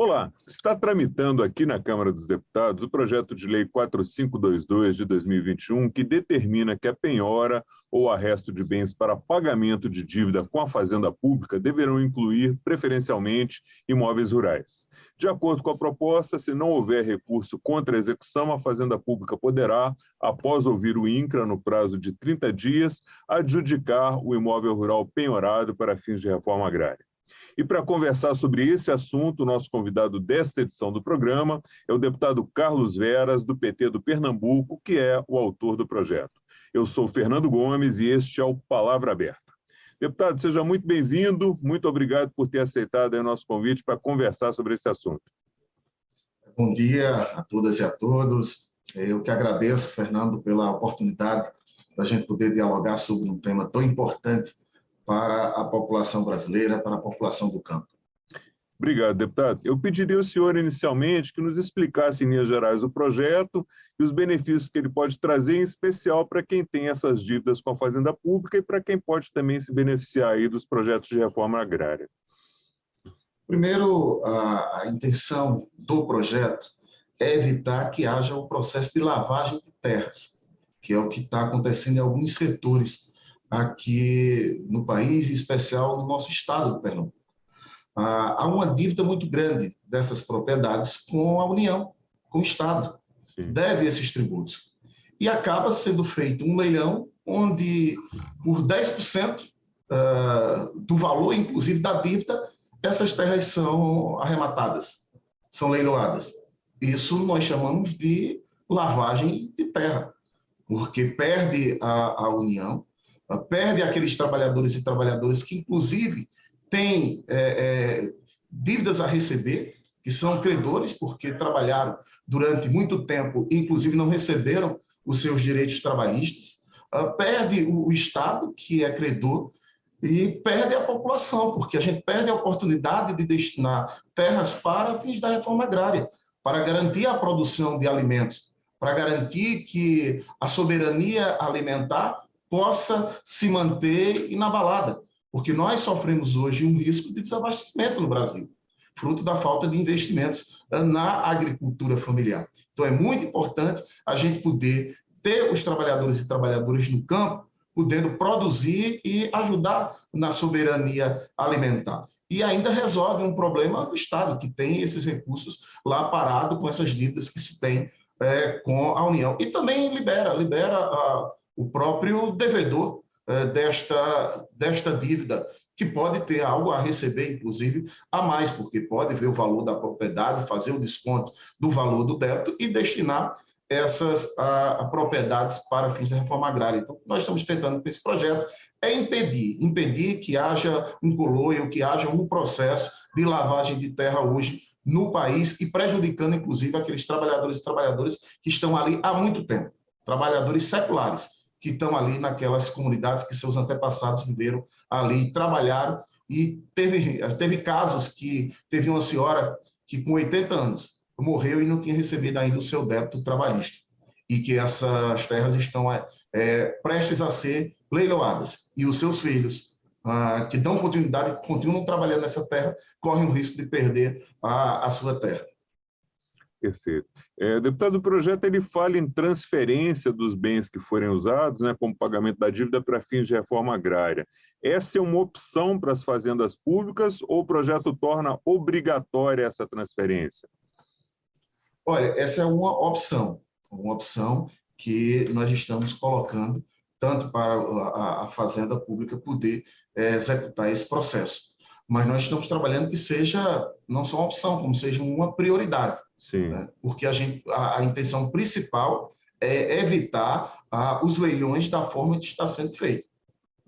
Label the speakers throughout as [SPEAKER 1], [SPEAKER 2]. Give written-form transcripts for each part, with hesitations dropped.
[SPEAKER 1] Olá, está tramitando aqui na Câmara dos Deputados o projeto de lei 4522 de 2021, que determina que a penhora ou arresto de bens para pagamento de dívida com a Fazenda Pública deverão incluir, preferencialmente, imóveis rurais. De acordo com a proposta, se não houver recurso contra a execução, a Fazenda Pública poderá, após ouvir o INCRA no prazo de 30 dias, adjudicar o imóvel rural penhorado para fins de reforma agrária. E para conversar sobre esse assunto, o nosso convidado desta edição do programa é o deputado Carlos Veras, do PT do Pernambuco, que é o autor do projeto. Eu sou Fernando Gomes e este é o Palavra Aberta. Deputado, seja muito bem-vindo, muito obrigado por ter aceitado o nosso convite para conversar sobre esse assunto.
[SPEAKER 2] Bom dia a todas e a todos. Eu que agradeço, Fernando, pela oportunidade da gente poder dialogar sobre um tema tão importante para a população brasileira, para a população do campo.
[SPEAKER 1] Obrigado, deputado. Eu pediria ao senhor, inicialmente, que nos explicasse, em linhas gerais, o projeto e os benefícios que ele pode trazer, em especial para quem tem essas dívidas com a Fazenda Pública e para quem pode também se beneficiar aí dos projetos de reforma agrária.
[SPEAKER 2] Primeiro, a intenção do projeto é evitar que haja o processo de lavagem de terras, que é o que está acontecendo em alguns setores aqui no país, em especial no nosso estado do Pernambuco. Há uma dívida muito grande dessas propriedades com a União, com o Estado, que deve esses tributos. E acaba sendo feito um leilão onde, por 10% do valor, inclusive, da dívida, essas terras são arrematadas, são leiloadas. Isso nós chamamos de lavagem de terra, porque perde a União, perde aqueles trabalhadores e trabalhadoras que, inclusive, têm dívidas a receber, que são credores, porque trabalharam durante muito tempo, inclusive não receberam os seus direitos trabalhistas, perde o Estado, que é credor, e perde a população, porque a gente perde a oportunidade de destinar terras para fins da reforma agrária, para garantir a produção de alimentos, para garantir que a soberania alimentar possa se manter inabalada, porque nós sofremos hoje um risco de desabastecimento no Brasil, fruto da falta de investimentos na agricultura familiar. Então, é muito importante a gente poder ter os trabalhadores e trabalhadoras no campo, podendo produzir e ajudar na soberania alimentar. E ainda resolve um problema do Estado, que tem esses recursos lá parado com essas dívidas que se tem com a União. E também libera o próprio devedor desta dívida, que pode ter algo a receber, inclusive, a mais, porque pode ver o valor da propriedade, fazer o desconto do valor do débito e destinar essas propriedades para fins de reforma agrária. Então, o que nós estamos tentando com esse projeto é impedir que haja um coloio, que haja um processo de lavagem de terra hoje no país e prejudicando, inclusive, aqueles trabalhadores e trabalhadoras que estão ali há muito tempo, trabalhadores seculares, que estão ali naquelas comunidades que seus antepassados viveram ali, trabalharam, e teve casos que teve uma senhora que com 80 anos morreu e não tinha recebido ainda o seu débito trabalhista, e que essas terras estão prestes a ser leiloadas, e os seus filhos, que dão continuidade, que continuam trabalhando nessa terra, correm o risco de perder a sua terra.
[SPEAKER 1] Perfeito. Deputado, o projeto ele fala em transferência dos bens que forem usados, né, como pagamento da dívida para fins de reforma agrária. Essa é uma opção para as fazendas públicas ou o projeto torna obrigatória essa transferência?
[SPEAKER 2] Olha, essa é uma opção que nós estamos colocando tanto para a fazenda pública poder executar esse processo. Mas nós estamos trabalhando que seja não só uma opção, como seja uma prioridade.
[SPEAKER 1] Sim.
[SPEAKER 2] Né? Porque a intenção principal é evitar os leilões da forma que está sendo feito,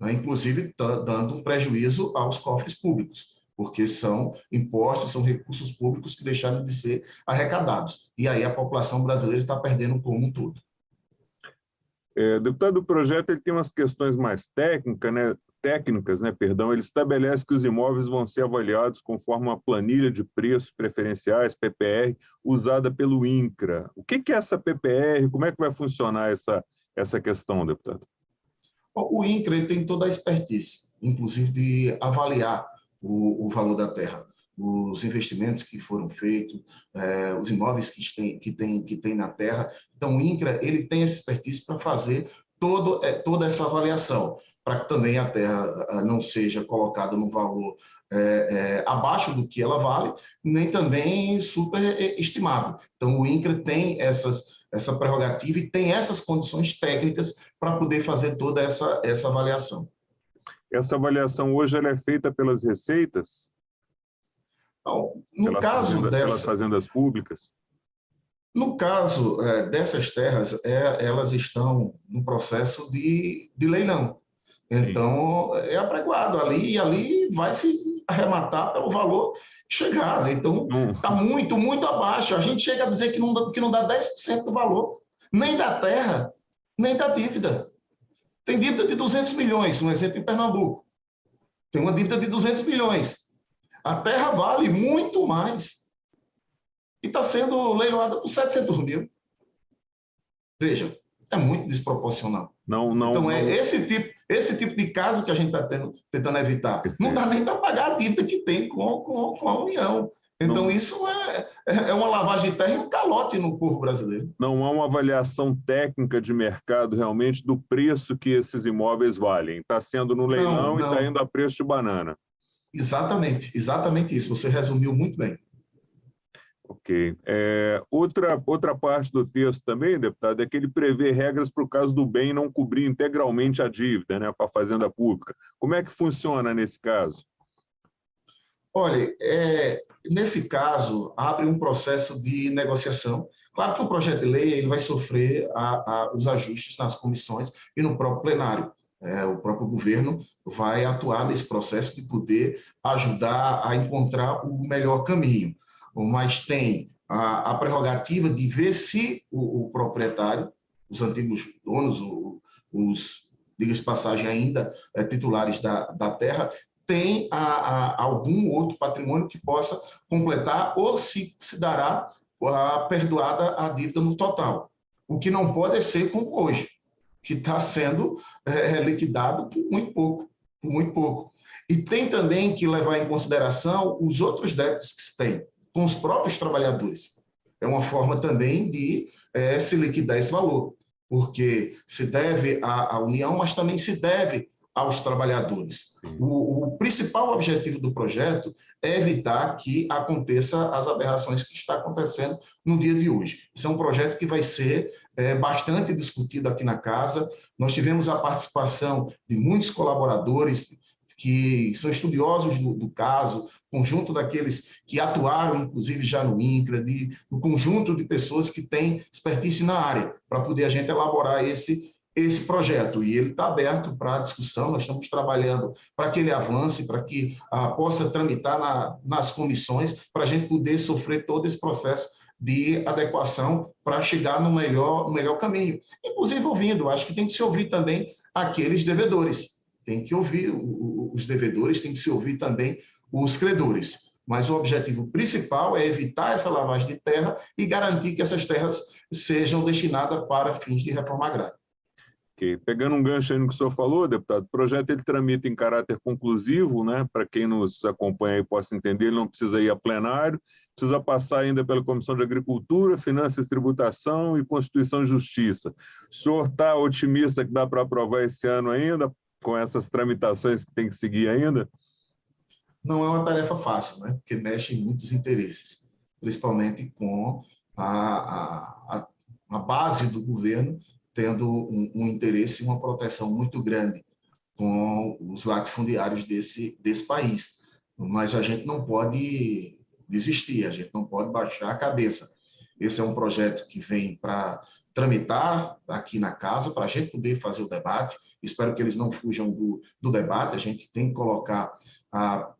[SPEAKER 2] né? Inclusive dando um prejuízo aos cofres públicos, porque são impostos, são recursos públicos que deixaram de ser arrecadados. E aí a população brasileira está perdendo como um todo.
[SPEAKER 1] Deputado, o projeto ele tem umas questões mais técnicas, ele estabelece que os imóveis vão ser avaliados conforme uma planilha de preços preferenciais, PPR, usada pelo INCRA. O que é essa PPR? Como é que vai funcionar essa questão, deputado?
[SPEAKER 2] O INCRA ele tem toda a expertise, inclusive de avaliar o valor da terra. os investimentos que foram feitos, os imóveis que tem na terra. Então, o INCRA ele tem essa expertise para fazer toda essa avaliação, para que também a terra não seja colocada no valor abaixo do que ela vale, nem também superestimado. Então, o INCRA tem essa prerrogativa e tem essas condições técnicas para poder fazer toda essa avaliação.
[SPEAKER 1] Essa avaliação hoje ela é feita pelas receitas?
[SPEAKER 2] Então, no caso
[SPEAKER 1] pelas fazendas públicas?
[SPEAKER 2] No caso dessas terras, elas estão no processo de leilão. Então, é apregoado ali e ali vai se arrematar pelo valor que chegar. Então, está muito, muito abaixo. A gente chega a dizer que não dá 10% do valor, nem da terra, nem da dívida. Tem dívida de 200 milhões, um exemplo em Pernambuco. Tem uma dívida de 200 milhões. A terra vale muito mais. E está sendo leiloada por 700 mil. Veja, é muito desproporcional. Então, esse tipo de caso que a gente está tentando evitar. Não dá nem para pagar a dívida que tem com a União. Então, isso é uma lavagem de terra e um calote no povo brasileiro.
[SPEAKER 1] Não há uma avaliação técnica de mercado realmente do preço que esses imóveis valem. Está sendo no leilão e está indo a preço de banana.
[SPEAKER 2] Exatamente isso. Você resumiu muito bem.
[SPEAKER 1] Ok. Outra parte do texto também, deputado, é que ele prevê regras para o caso do bem não cobrir integralmente a dívida, né, para a fazenda pública. Como é que funciona nesse caso?
[SPEAKER 2] Olha, nesse caso, abre um processo de negociação. Claro que o projeto de lei ele vai sofrer os ajustes nas comissões e no próprio plenário. O próprio governo vai atuar nesse processo de poder ajudar a encontrar o melhor caminho. Mas tem a prerrogativa de ver se o proprietário, os antigos donos, diga-se de passagem, ainda titulares da terra, tem algum outro patrimônio que possa completar ou se dará perdoada a dívida no total. O que não pode ser como hoje, que está sendo liquidado por muito pouco. E tem também que levar em consideração os outros débitos que se tem com os próprios trabalhadores. É uma forma também de se liquidar esse valor, porque se deve à União, mas também se deve aos trabalhadores. O principal objetivo do projeto é evitar que aconteça as aberrações que está acontecendo no dia de hoje. Esse é um projeto que vai ser bastante discutido aqui na casa. Nós tivemos a participação de muitos colaboradores que são estudiosos do caso, conjunto daqueles que atuaram, inclusive, já no INCRA, do conjunto de pessoas que têm expertise na área, para poder a gente elaborar esse projeto. E ele está aberto para discussão, nós estamos trabalhando para que ele avance, para que possa tramitar nas comissões, para a gente poder sofrer todo esse processo de adequação para chegar no melhor caminho. Inclusive ouvindo, acho que tem que se ouvir também aqueles devedores, tem que ouvir os devedores, tem que se ouvir também os credores. Mas o objetivo principal é evitar essa lavagem de terra e garantir que essas terras sejam destinadas para fins de reforma agrária.
[SPEAKER 1] Okay. Pegando um gancho aí no que o senhor falou, deputado, o projeto ele tramita em caráter conclusivo, né? Para quem nos acompanha e possa entender, ele não precisa ir a plenário, precisa passar ainda pela Comissão de Agricultura, Finanças, Tributação e Constituição e Justiça. O senhor está otimista que dá para aprovar esse ano ainda, com essas tramitações que tem que seguir ainda?
[SPEAKER 2] Não é uma tarefa fácil, né? Porque mexe em muitos interesses, principalmente com a base do governo tendo um interesse e uma proteção muito grande com os latifundiários desse país. Mas a gente não pode desistir, a gente não pode baixar a cabeça. Esse é um projeto que vem para tramitar aqui na casa, para a gente poder fazer o debate. Espero que eles não fujam do debate, a gente tem que colocar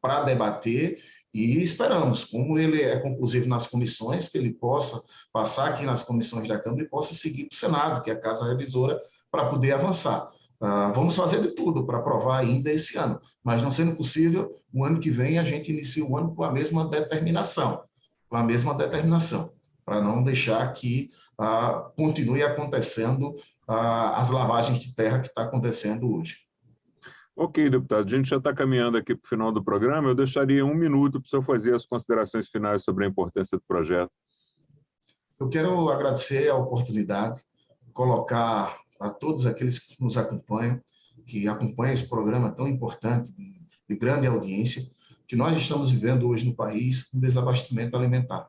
[SPEAKER 2] para debater e esperamos, como ele é conclusivo nas comissões, que ele possa passar aqui nas comissões da Câmara e possa seguir para o Senado, que é a Casa Revisora, para poder avançar. Vamos fazer de tudo para aprovar ainda esse ano, mas não sendo possível, o ano que vem a gente inicia o ano com a mesma determinação, para não deixar que continue acontecendo as lavagens de terra que está acontecendo hoje.
[SPEAKER 1] Ok, deputado, a gente já está caminhando aqui para o final do programa. Eu deixaria 1 minuto para o senhor fazer as considerações finais sobre a importância do projeto.
[SPEAKER 2] Eu quero agradecer a oportunidade, colocar a todos aqueles que nos acompanham, que acompanham esse programa tão importante, de grande audiência, que nós estamos vivendo hoje no país um desabastecimento alimentar,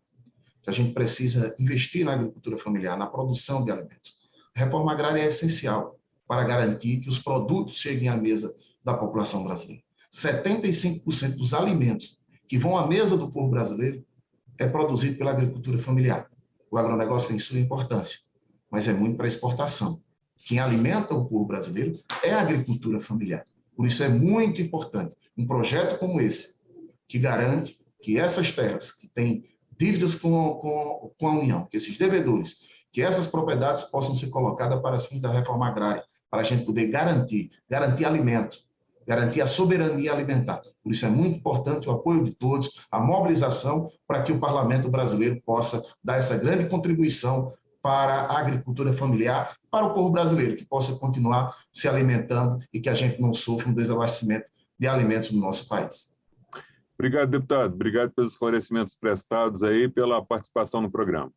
[SPEAKER 2] que a gente precisa investir na agricultura familiar, na produção de alimentos. A reforma agrária é essencial para garantir que os produtos cheguem à mesa da população brasileira. 75% dos alimentos que vão à mesa do povo brasileiro é produzido pela agricultura familiar. O agronegócio tem sua importância, mas é muito para exportação. Quem alimenta o povo brasileiro é a agricultura familiar. Por isso é muito importante um projeto como esse, que garante que essas terras que têm dívidas com a União, que esses devedores, que essas propriedades possam ser colocadas para fins da reforma agrária, para a gente poder garantir alimento, garantir a soberania alimentar. Por isso é muito importante o apoio de todos, a mobilização para que o parlamento brasileiro possa dar essa grande contribuição para a agricultura familiar, para o povo brasileiro, que possa continuar se alimentando e que a gente não sofra um desabastecimento de alimentos no nosso país.
[SPEAKER 1] Obrigado, deputado. Obrigado pelos esclarecimentos prestados aí, pela participação no programa.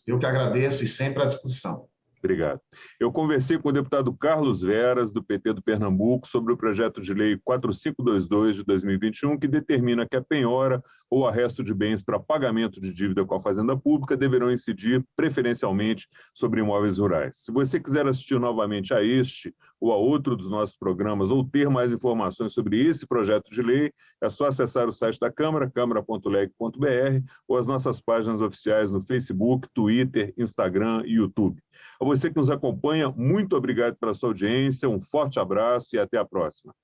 [SPEAKER 2] Eu que agradeço e sempre à disposição.
[SPEAKER 1] Obrigado. Eu conversei com o deputado Carlos Veras, do PT do Pernambuco, sobre o projeto de lei 4522 de 2021, que determina que a penhora ou arresto de bens para pagamento de dívida com a Fazenda Pública deverão incidir preferencialmente sobre imóveis rurais. Se você quiser assistir novamente a este ou a outro dos nossos programas ou ter mais informações sobre esse projeto de lei, é só acessar o site da Câmara, câmara.leg.br, ou as nossas páginas oficiais no Facebook, Twitter, Instagram e YouTube. A você que nos acompanha, muito obrigado pela sua audiência, um forte abraço e até a próxima.